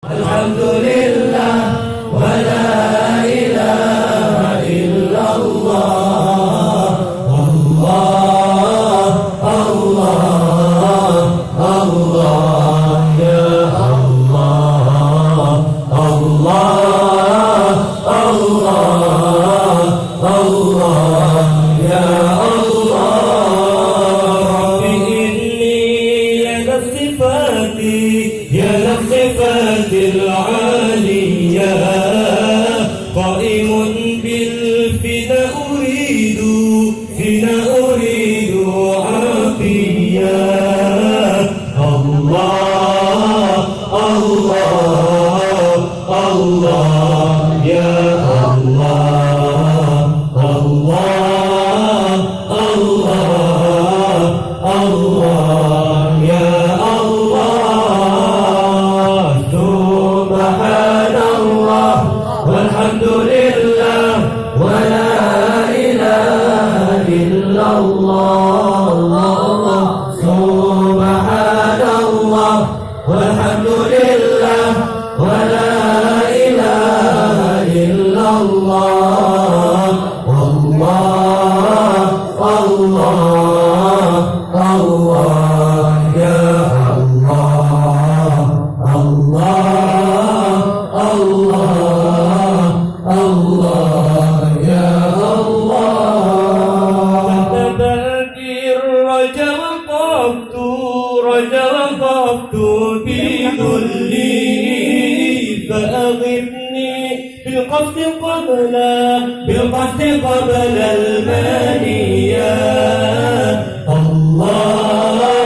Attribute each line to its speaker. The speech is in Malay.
Speaker 1: Alhamdulillah wa la ilaha illallah. Allah, Allah, Allah, ya Allah. Allah, Allah, Allah, ya Allah. Rabbi inni ya sifati ya صفاتي العالية قائم بالفدا أريد عافية. الله الله الله يا الله. الله الله الله يا Alhamdulillah wa la ilaha illallah. Subhanallah walhamdulillah wa la ilaha illallah. Allah, Allah, Allah ya Allah. Allah, Allah, Allah ya Allah. تتبادي الرجا وقفت بذلي فأغثني بالقصد قبل المنية. الله